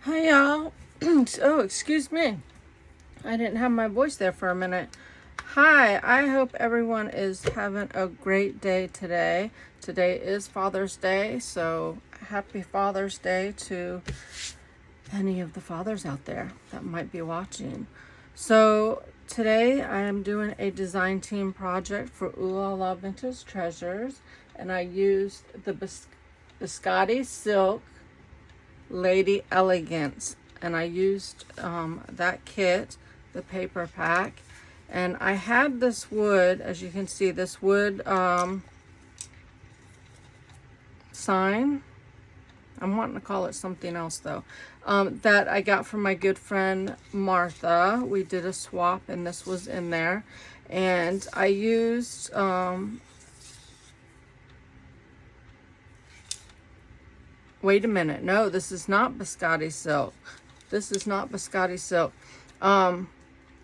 Hi y'all. Oh, excuse me. I didn't have my voice there for a minute. Hi, I hope everyone is having a great day today. Today is Father's Day, so happy Father's Day to any of the fathers out there that might be watching. So today I am doing a design team project for Oohlala Vintage Treasures, and I used the Biscotti Silk Lady Elegance, and I used that kit, the paper pack, and I had this wood, as you can see, this wood sign. I'm wanting to call it something else though, that I got from my good friend Martha. We did a swap and this was in there, and I used wait a minute, no, this is not Biscotti silk. This is not Biscotti silk.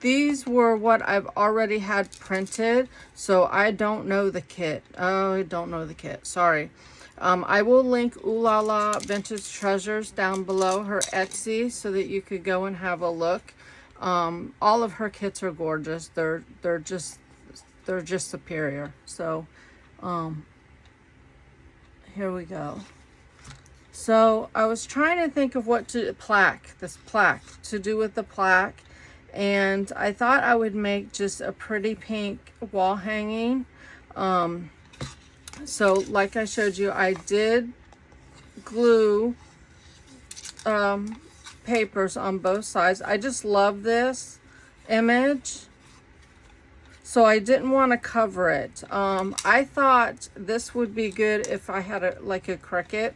These were what I've already had printed, so I don't know the kit. Oh, I don't know the kit, sorry. I will link Oohlala Vintage Treasures down below, her Etsy, so that you could go and have a look. All of her kits are gorgeous. They're just superior. So here we go. So I was trying to think of what to plaque to do with the plaque, and I thought I would make just a pretty pink wall hanging. So like I showed you, I did glue papers on both sides. I just love this image, so I didn't want to cover it. I thought this would be good if I had a Cricut,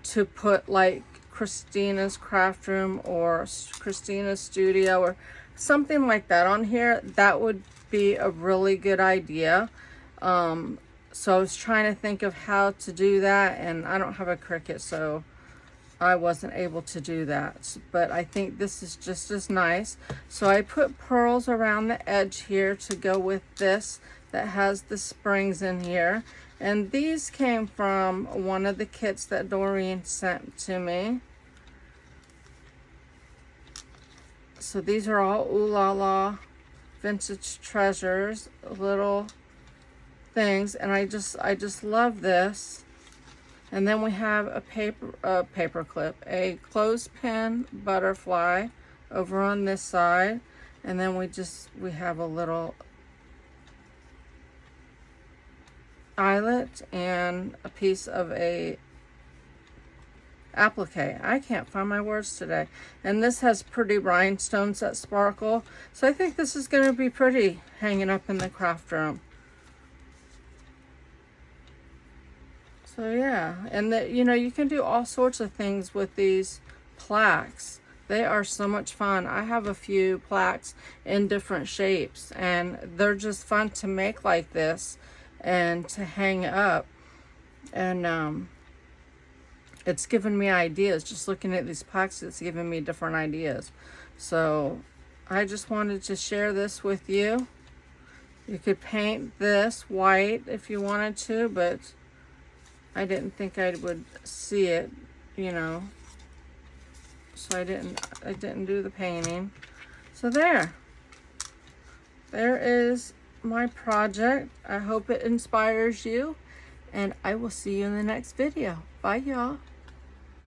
to put like Christina's craft room or Christina's studio or something like that on here. That would be a really good idea. So I was trying to think of how to do that, and I don't have a Cricut, so I wasn't able to do that. But I think this is just as nice. So I put pearls around the edge here to go with this that has the springs in here. And these came from one of the kits that Doreen sent to me. So these are all Oohlala Vintage Treasures, little things, and I just love this. And then we have a paper clip, a clothespin butterfly over on this side, and then we have a little eyelet and a piece of a applique. I can't find my words today. And this has pretty rhinestones that sparkle, so I think this is going to be pretty hanging up in the craft room. So yeah, and you can do all sorts of things with these plaques. They are so much fun. I have a few plaques in different shapes, and they're just fun to make like this and to hang up. And it's given me ideas. Just looking at these plaques, it's given me different ideas. So I just wanted to share this with you. You could paint this white if you wanted to, but I didn't think I would see it, so I didn't do the painting. So there is my project. I hope it inspires you, and I will see you in the next video. Bye, y'all.